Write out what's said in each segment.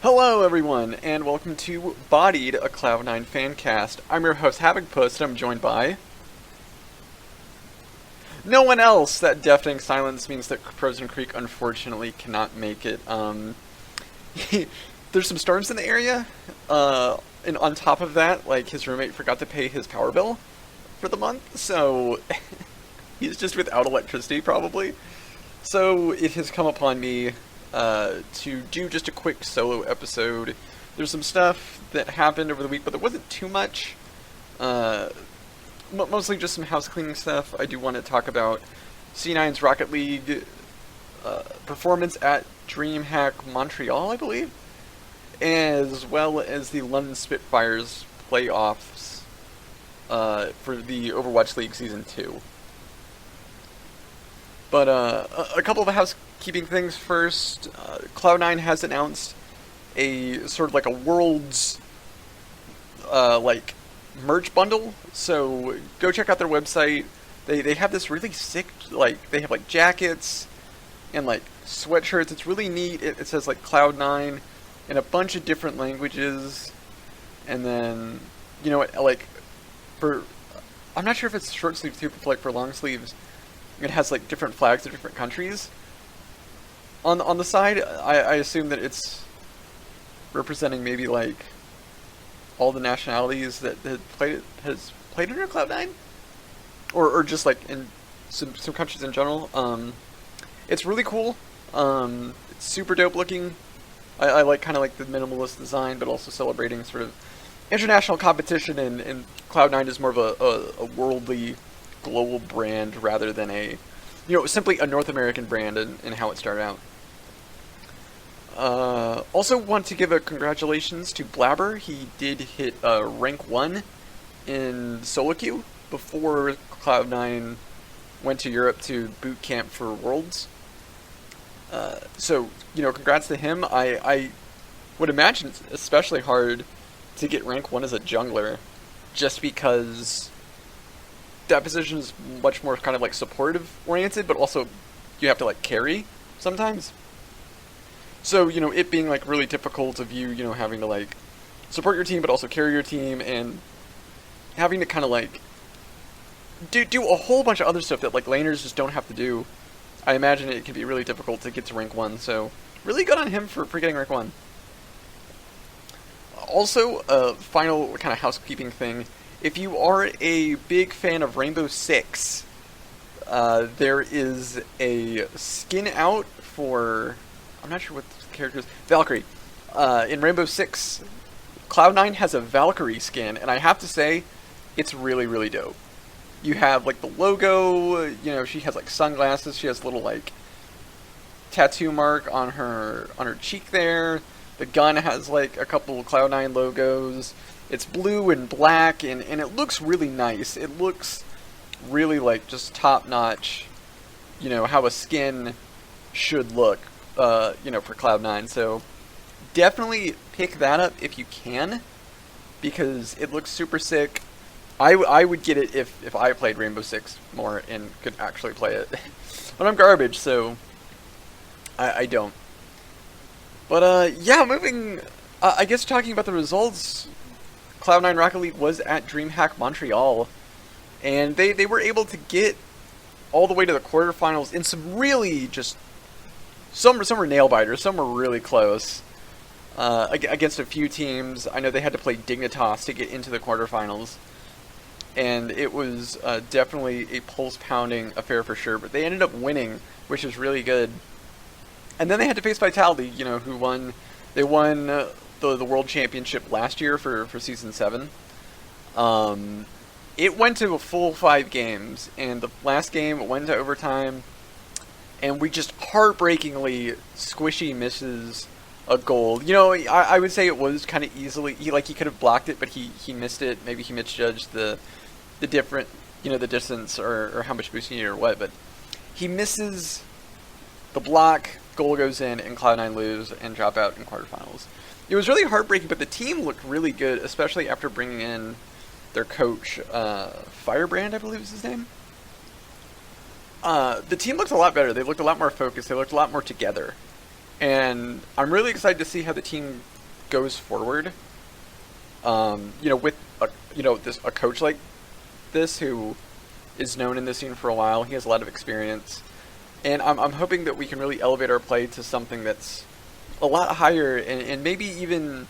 Hello everyone, and welcome to Bodied, a Cloud9 fan cast. I'm your host, Havokpus, and I'm joined by no one else! That deafening silence means that Frozen Creek unfortunately cannot make it. There's some storms in the area, and on top of that, like, his roommate forgot to pay his power bill for the month, so he's just without electricity, probably. So it has come upon me to do just a quick solo episode. There's some stuff that happened over the week, but there wasn't too much. Mostly just some house cleaning stuff. I do want to talk about C9's Rocket League performance at DreamHack Montreal, I believe, as well as the London Spitfires playoffs for the Overwatch League Season 2. But a couple of housekeeping things first. Cloud9 has announced a sort of like a Worlds like merch bundle. So go check out their website. They have this really sick, like, they have like jackets and like sweatshirts. It's really neat. It says like Cloud9 in a bunch of different languages. And then, you know, like for, I'm not sure if it's short sleeves too, but like for long sleeves, it has like different flags of different countries on the side. I assume that it's representing maybe like all the nationalities that has played under Cloud9, or just like in some countries in general. It's really cool. It's super dope looking. I like kind of like the minimalist design, but also celebrating sort of international competition, and Cloud9 is more of a worldly, global brand rather than a, you know, simply a North American brand in how it started out. Also want to give a congratulations to Blabber. He did hit rank 1 in solo queue before Cloud9 went to Europe to boot camp for Worlds. So, you know, congrats to him. I would imagine it's especially hard to get rank 1 as a jungler, just because that position is much more kind of like supportive oriented, but also you have to like carry sometimes. So, you know, it being like really difficult of you, you know, having to like support your team but also carry your team, and having to kind of like do a whole bunch of other stuff that like laners just don't have to do. I imagine it can be really difficult to get to rank 1, so really good on him for getting rank 1. Also, final kind of housekeeping thing. If you are a big fan of Rainbow Six, there is a skin out for, I'm not sure what the character is, Valkyrie. In Rainbow Six, Cloud9 has a Valkyrie skin, and I have to say, it's really, really dope. You have like the logo, you know, she has like sunglasses, she has a little like tattoo mark on her cheek there. The gun has like a couple Cloud9 logos. It's blue and black, and it looks really nice. It looks really like just top-notch, you know, how a skin should look, you know, for Cloud9. So definitely pick that up if you can, because it looks super sick. I would get it if I played Rainbow Six more and could actually play it. But I'm garbage, so I don't. But yeah, moving, I guess talking about the results, Cloud9 Rocket League was at DreamHack Montreal, and they were able to get all the way to the quarterfinals in some really just, some were nail-biters, some were really close, against a few teams. I know they had to play Dignitas to get into the quarterfinals, and it was definitely a pulse-pounding affair for sure, but they ended up winning, which is really good. And then they had to face Vitality, you know, who won, they won the World Championship last year for Season 7. It went to a full 5 games, and the last game went to overtime, and we just heartbreakingly squishy misses a goal. You know, I would say it was kind of easily, he could have blocked it, but he missed it. Maybe he misjudged the different, you know, the distance or how much boost he needed or what, but he misses the block, goal goes in, and Cloud9 lose and drop out in quarterfinals. It was really heartbreaking, but the team looked really good, especially after bringing in their coach, Firebrand, I believe is his name. The team looked a lot better. They looked a lot more focused. They looked a lot more together. And I'm really excited to see how the team goes forward, with a coach like this who is known in the scene for a while. He has a lot of experience, and I'm hoping that we can really elevate our play to something that's a lot higher, and maybe even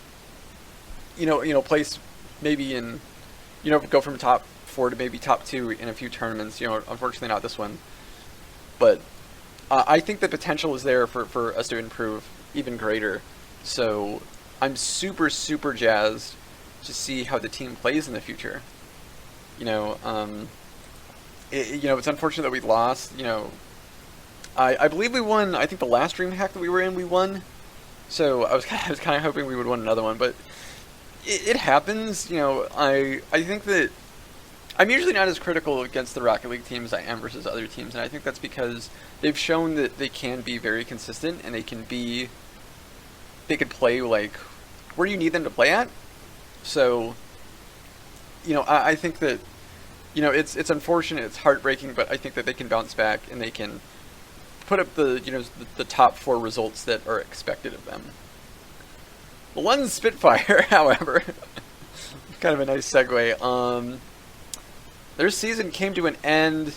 place maybe in go from top 4 to maybe top 2 in a few tournaments. Unfortunately not this one, but I think the potential is there for us to improve even greater. So I'm super, super jazzed to see how the team plays in the future. It's unfortunate that we lost. I believe we won. I think the last DreamHack that we were in, we won. So I was kind of hoping we would win another one, but it happens. I think that I'm usually not as critical against the Rocket League team as I am versus other teams, and I think that's because they've shown that they can be very consistent, and they can play like where you need them to play at. So, I think that, it's unfortunate, it's heartbreaking, but I think that they can bounce back and they can put up the top 4 results that are expected of them. The London Spitfire, however, kind of a nice segue. Their season came to an end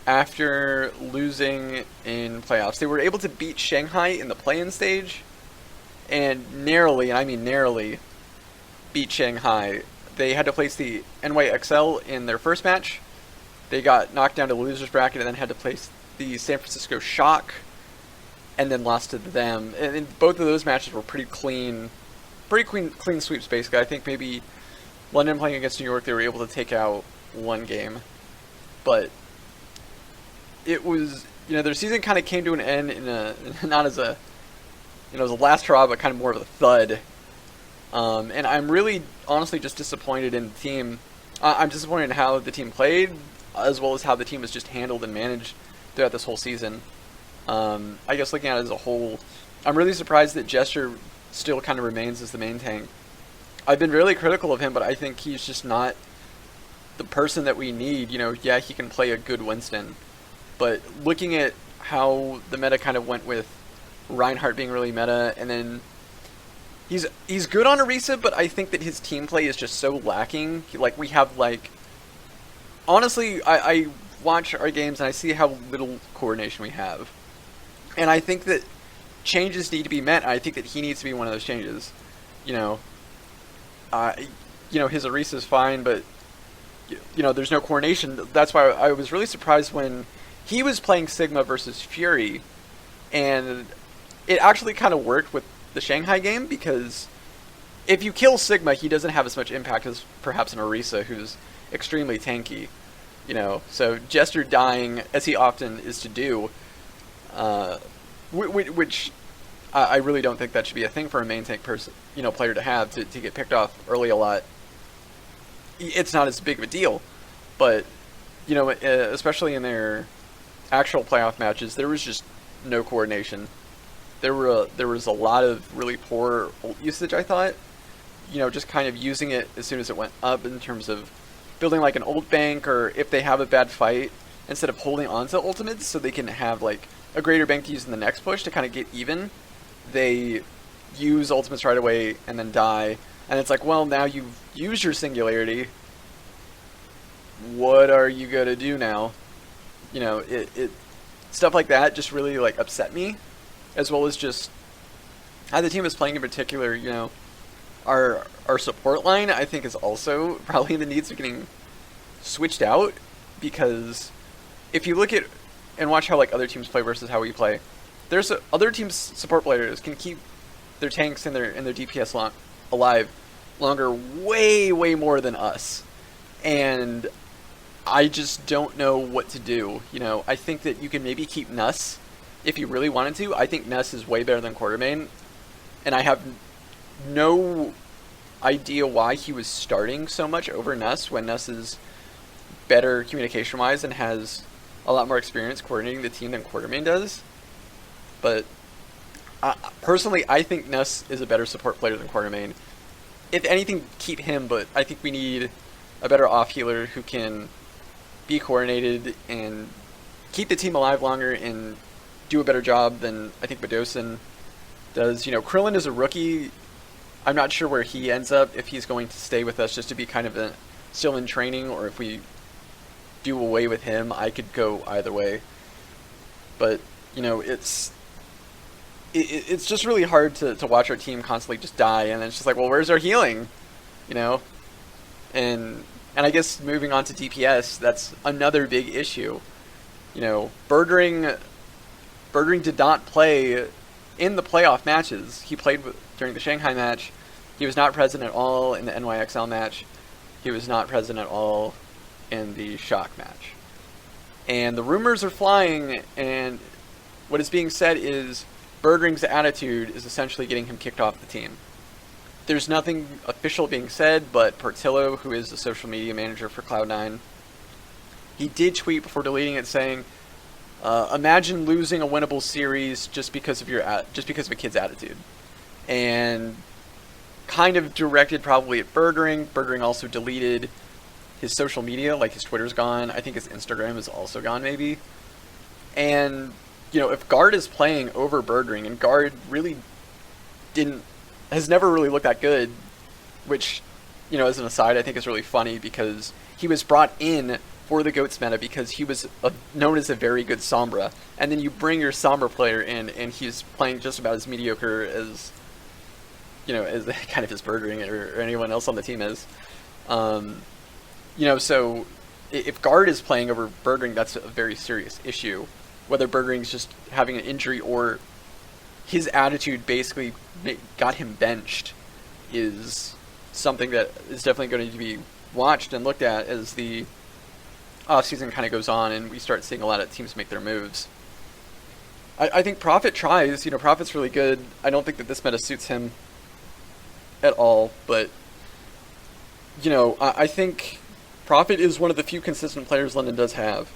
after losing in playoffs. They were able to beat Shanghai in the play-in stage, and narrowly, and I mean narrowly, beat Shanghai. They had to place the NYXL in their first match. They got knocked down to the losers bracket and then had to place the San Francisco Shock, and then lost to them. And both of those matches were pretty clean sweeps, basically. I think maybe London playing against New York, they were able to take out one game. But it was, their season kind of came to an end in not as a, as a last hurrah, but kind of more of a thud. And I'm really, honestly, just disappointed in the team. I'm disappointed in how the team played, as well as how the team was just handled and managed throughout this whole season. I guess looking at it as a whole, I'm really surprised that Gesture still kind of remains as the main tank. I've been really critical of him, but I think he's just not the person that we need. Yeah, he can play a good Winston, but looking at how the meta kind of went with Reinhardt being really meta, and then he's good on Orisa, but I think that his team play is just so lacking. We have honestly, I watch our games and I see how little coordination we have, and I think that changes need to be met. I think that he needs to be one of those changes. His Orisa is fine, but there's no coordination. That's why I was really surprised when he was playing Sigma versus Fury, and it actually kind of worked with the Shanghai game, because if you kill Sigma, he doesn't have as much impact as perhaps an Orisa, who's extremely tanky. So Jester dying, as he often is to do, which I really don't think that should be a thing for a main tank player to have, to get picked off early a lot. It's not as big of a deal, but especially in their actual playoff matches, there was just no coordination. There was a lot of really poor ult usage, I thought. Just kind of using it as soon as it went up, in terms of building like an ult bank, or if they have a bad fight, instead of holding on to ultimates so they can have like a greater bank to use in the next push to kind of get even, they use ultimates right away and then die. And it's like, well, now you've used your singularity. What are you gonna do now? It stuff like that just really upset me, as well as just how the team is playing in particular. Our support line, I think, is also probably in the needs of getting switched out, because if you look at and watch how other teams play versus how we play, there's other teams' support players can keep their tanks and their DPS alive longer, way more than us, and I just don't know what to do. I think that you can maybe keep Nuss if you really wanted to. I think Nuss is way better than Quartermain, and I have no idea why he was starting so much over Nuss, when Nuss is better communication-wise and has a lot more experience coordinating the team than Quartermain does. But personally, I think Nuss is a better support player than Quartermain. If anything, keep him, but I think we need a better off-healer who can be coordinated and keep the team alive longer and do a better job than I think Badosin does. Krillin is a rookie. I'm not sure where he ends up, if he's going to stay with us just to be kind of still in training, or if we do away with him. I could go either way. But, it's just really hard to watch our team constantly just die, and it's just like, well, where's our healing? And I guess moving on to DPS, that's another big issue. Birdring did not play in the playoff matches. He played during the Shanghai match. He was not present at all in the NYXL match. He was not present at all in the Shock match. And the rumors are flying, and what is being said is Birdring's attitude is essentially getting him kicked off the team. There's nothing official being said, but Portillo, who is the social media manager for Cloud9, he did tweet before deleting it saying, imagine losing a winnable series just because of a kid's attitude. And kind of directed probably at Birdring. Birdring also deleted his social media, like his Twitter's gone. I think his Instagram is also gone, maybe. And, if Guard is playing over Birdring, and Guard really has never really looked that good, which, as an aside, I think is really funny, because he was brought in for the GOATS meta because he was known as a very good Sombra, and then you bring your Sombra player in, and he's playing just about as mediocre as, as kind of his Birdring or anyone else on the team is. So if Guard is playing over Birdring, that's a very serious issue. Whether Birdring's just having an injury or his attitude basically got him benched is something that is definitely going to be watched and looked at as the offseason kind of goes on and we start seeing a lot of teams make their moves. I think Prophet tries. Prophet's really good. I don't think that this meta suits him at all, but, I think Prophet is one of the few consistent players London does have.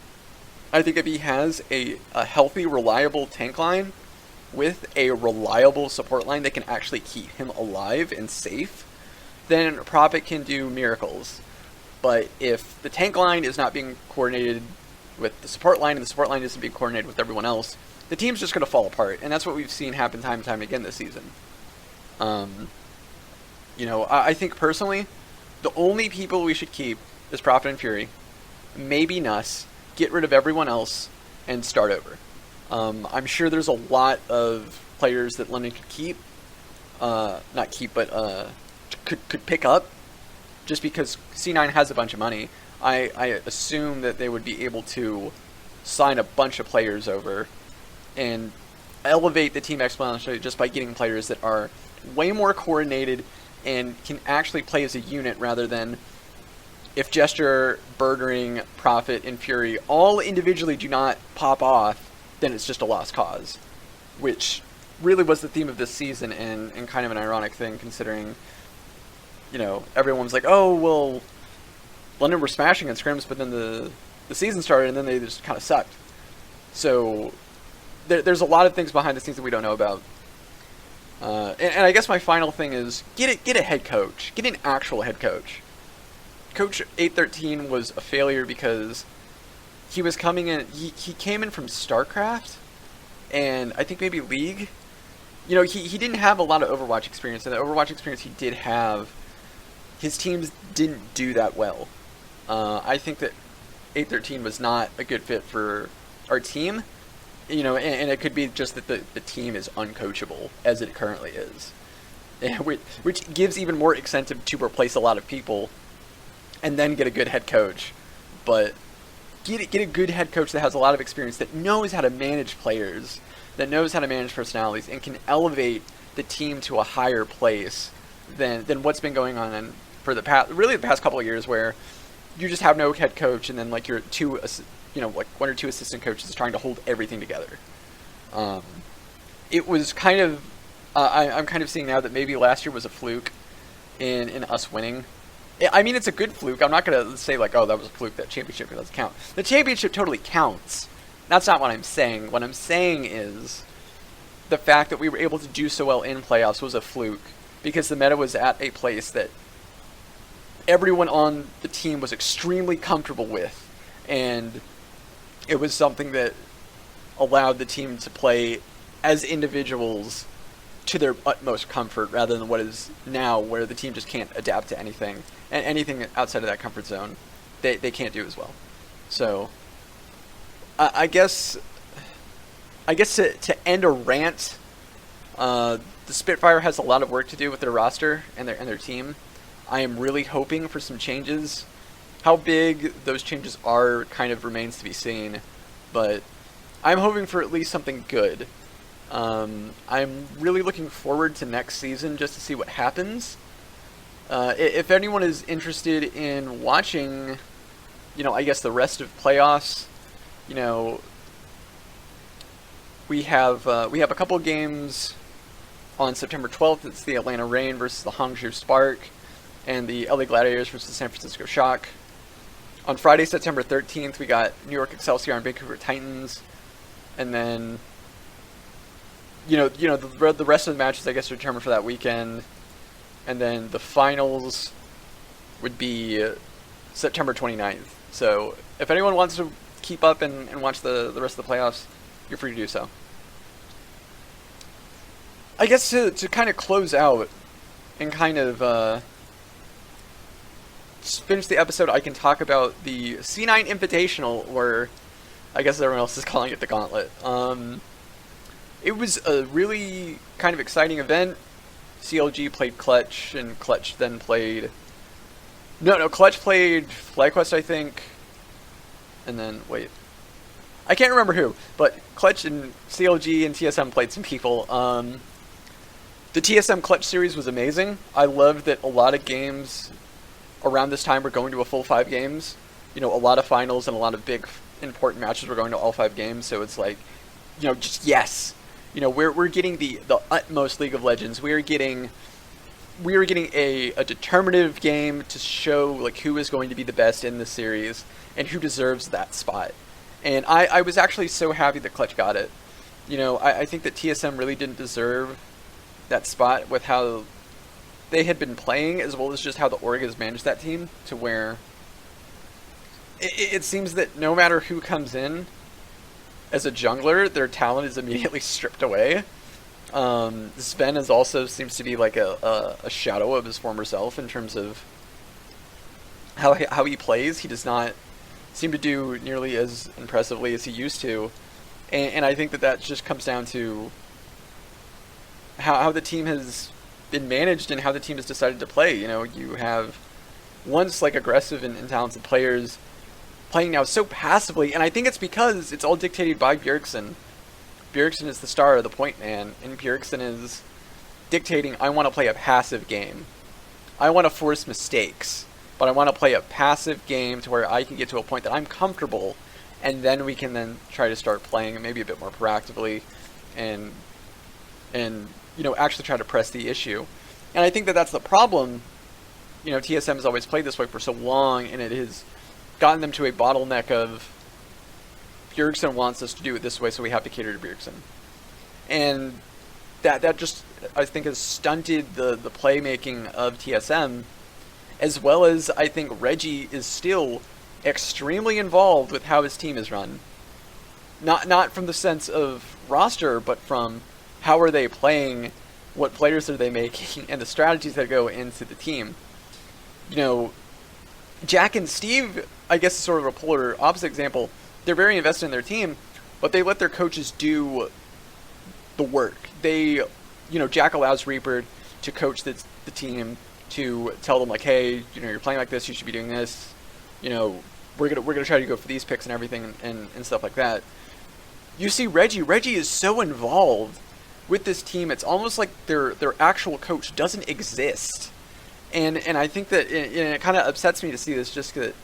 I think if he has a healthy, reliable tank line with a reliable support line that can actually keep him alive and safe, then Prophet can do miracles. But if the tank line is not being coordinated with the support line, and the support line isn't being coordinated with everyone else, the team's just going to fall apart. And that's what we've seen happen time and time again this season. I think personally, the only people we should keep is Prophet and Fury. Maybe Nuss. Get rid of everyone else and start over. I'm sure there's a lot of players that London could keep. Not keep, but could pick up. Just because C9 has a bunch of money, I assume that they would be able to sign a bunch of players over and elevate the team exponentially just by getting players that are way more coordinated and can actually play as a unit rather than if Gesture, Birdring, Prophet, and Fury all individually do not pop off, then it's just a lost cause. Which really was the theme of this season and kind of an ironic thing considering, everyone's like, oh, well, London were smashing in scrims, but then the season started and then they just kind of sucked. So there's a lot of things behind the scenes that we don't know about. And I guess my final thing is get a head coach. Get an actual head coach. Coach 813 was a failure because he was coming in. He came in from StarCraft, and I think maybe League. He didn't have a lot of Overwatch experience, and the Overwatch experience he did have, his teams didn't do that well. I think that 813 was not a good fit for our team. And it could be just that the team is uncoachable as it currently is, which gives even more incentive to replace a lot of people and then get a good head coach. But get a good head coach that has a lot of experience, that knows how to manage players, that knows how to manage personalities, and can elevate the team to a higher place than what's been going on for the past couple of years, where you just have no head coach and then like you're one or two assistant coaches trying to hold everything together. It was kind of I'm kind of seeing now that maybe last year was a fluke in us winning. I mean, it's a good fluke. I'm not going to say like, oh, that was a fluke, that championship doesn't count. The championship totally counts. That's not what I'm saying. What I'm saying is the fact that we were able to do so well in playoffs was a fluke because the meta was at a place that everyone on the team was extremely comfortable with, and it was something that allowed the team to play as individuals to their utmost comfort rather than what is now, where the team just can't adapt to anything, and anything outside of that comfort zone, they can't do as well. So, I guess to end a rant, the Spitfire has a lot of work to do with their roster and their team. I am really hoping for some changes. How big those changes are kind of remains to be seen, but I'm hoping for at least something good. I'm really looking forward to next season just to see what happens. If anyone is interested in watching, I guess the rest of playoffs, we have a couple of games on September 12th. It's the Atlanta Reign versus the Hangzhou Spark, and the LA Gladiators versus the San Francisco Shock. On Friday, September 13th, we got New York Excelsior and Vancouver Titans, and then the rest of the matches, I guess, are determined for that weekend. And then the finals would be September 29th. So if anyone wants to keep up and watch the rest of the playoffs, you're free to do so. I guess to kind of close out and kind of finish the episode, I can talk about the C9 Invitational, or I guess everyone else is calling it the Gauntlet. It was a really kind of exciting event. CLG played Clutch, and Clutch then played... No, Clutch played FlyQuest, I think. And then, wait. I can't remember who, but Clutch and CLG and TSM played some people. The TSM Clutch series was amazing. I loved that a lot of games around this time were going to a full 5 games. A lot of finals and a lot of big, important matches were going to all 5 games, so it's like, just yes. We're getting the utmost League of Legends. We are getting a determinative game to show like who is going to be the best in the series and who deserves that spot. And I was actually so happy that Clutch got it. I think that TSM really didn't deserve that spot with how they had been playing, as well as just how the org has managed that team, to where it seems that no matter who comes in as a jungler, their talent is immediately stripped away. Sven is also seems to be like a shadow of his former self in terms of how he plays. He does not seem to do nearly as impressively as he used to, and I think that just comes down to how the team has been managed and how the team has decided to play. You have once like aggressive and talented players playing now so passively, and I think it's because it's all dictated by Bjergsen. Bjergsen is the star of the point man, and Bjergsen is dictating, I want to play a passive game. I want to force mistakes, but I want to play a passive game to where I can get to a point that I'm comfortable, and then we can then try to start playing maybe a bit more proactively and actually try to press the issue. And I think that that's the problem. TSM has always played this way for so long, and it has gotten them to a bottleneck of Bjergsen wants us to do it this way, so we have to cater to Bjergsen. And that just, I think, has stunted the playmaking of TSM, as well as I think Reggie is still extremely involved with how his team is run. Not from the sense of roster, but from how are they playing, what players are they making, and the strategies that go into the team. Jack and Steve, I guess, is sort of a polar opposite example. They're very invested in their team, but they let their coaches do the work. Jack allows Reaper to coach the team, to tell them like, hey, you're playing like this, you should be doing this. We're gonna try to go for these picks and everything and stuff like that. You see Reggie. Reggie is so involved with this team. It's almost like their actual coach doesn't exist. And I think that it kind of upsets me to see this, just because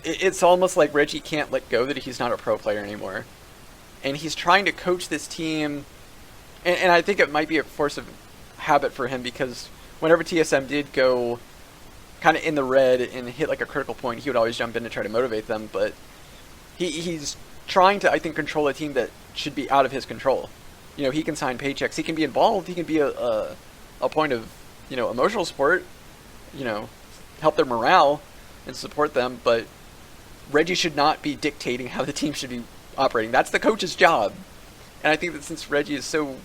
it's almost like Reggie can't let go that he's not a pro player anymore. And he's trying to coach this team, and I think it might be a force of habit for him, because whenever TSM did go kind of in the red and hit like a critical point, he would always jump in to try to motivate them, but he's trying to, I think, control a team that should be out of his control. He can sign paychecks, he can be involved, he can be a point of emotional support, help their morale and support them, but Reggie should not be dictating how the team should be operating. That's the coach's job. And I think that since Reggie is so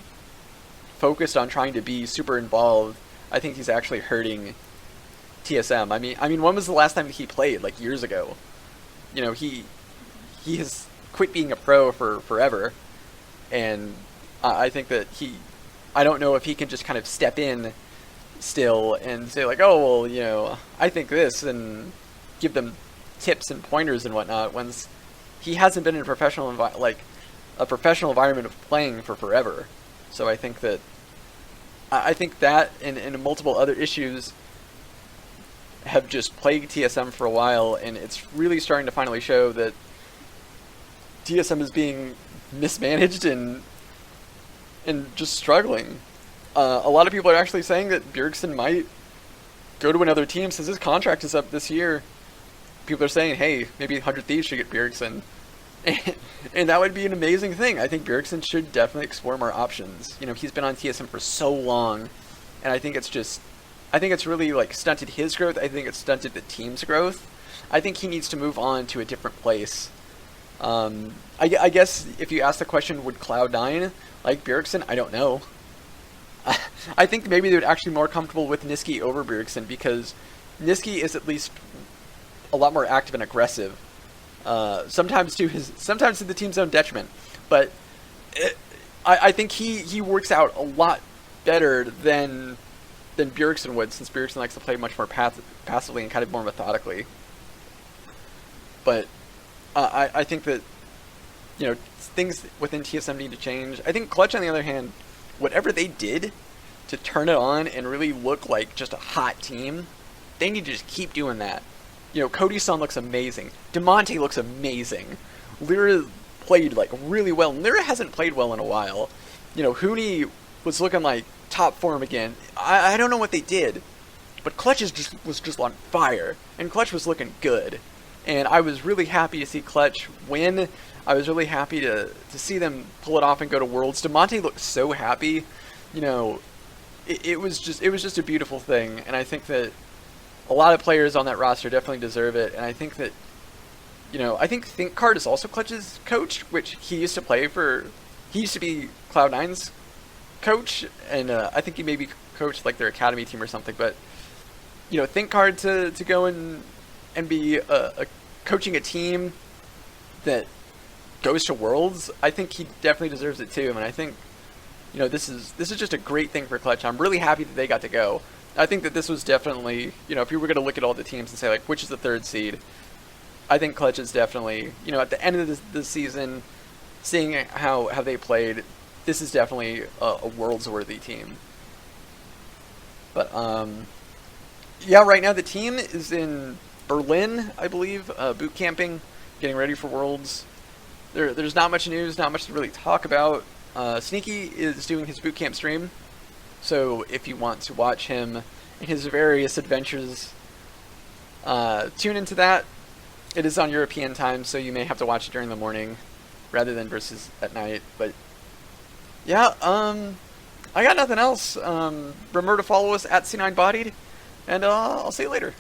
focused on trying to be super involved, I think he's actually hurting TSM. I mean, when was the last time he played? Like years ago. You know, he has quit being a pro for forever, and I think that I don't know if he can just kind of step in still and say like, oh well, you know, I think this, and give them tips and pointers and whatnot, when he hasn't been in a professional environment of playing for forever. So I think that and multiple other issues have just plagued TSM for a while, and it's really starting to finally show that TSM is being mismanaged and just struggling. A lot of people are actually saying that Bjergsen might go to another team since his contract is up this year. People are saying, hey, maybe 100 Thieves should get Bjergsen. And that would be an amazing thing. I think Bjergsen should definitely explore more options. You know, he's been on TSM for so long, and I think it's really like stunted his growth. I think it's stunted the team's growth. I think he needs to move on to a different place. I guess if you ask the question, would Cloud9 like Bjergsen? I don't know. I think maybe they would actually be more comfortable with Niski over Bjergsen, because Niski is at least a lot more active and aggressive. Sometimes to the team's own detriment, but I think he works out a lot better than Bjergsen would, since Bjergsen likes to play much more passively and kind of more methodically. But I think that, you know, things within TSM need to change. I think Clutch, on the other hand, whatever they did to turn it on and really look like just a hot team, they need to just keep doing that. You know, Cody's son looks amazing. Demonte looks amazing. Lyra played like really well. Lyra hasn't played well in a while. You know, Huni was looking like top form again. I don't know what they did, but Clutch was just on fire, and Clutch was looking good. And I was really happy to see Clutch win. I was really happy to see them pull it off and go to Worlds. Demonte looked so happy. You know, it was just a beautiful thing, and I think that a lot of players on that roster definitely deserve it. And I think that, you know, I think ThinkCard is also Clutch's coach, which he used to play for. He used to be Cloud9's coach, and I think he maybe coached like their academy team or something. But, you know, ThinkCard to go and be coaching a team that goes to Worlds, I think he definitely deserves it too. And I think, you know, this is just a great thing for Clutch. I'm really happy that they got to go. I think that this was definitely, you know, if you were going to look at all the teams and say like, which is the third seed, I think Clutch is definitely, you know, at the end of the season, seeing how they played, this is definitely a Worlds worthy team. But yeah, right now the team is in Berlin, I believe, boot camping, getting ready for Worlds. There's not much news, not much to really talk about. Sneaky is doing his boot camp stream, so if you want to watch him in his various adventures, tune into that. It is on European time, so you may have to watch it during the morning rather than versus at night. But yeah, I got nothing else. Remember to follow us at C9Bodied, and I'll see you later.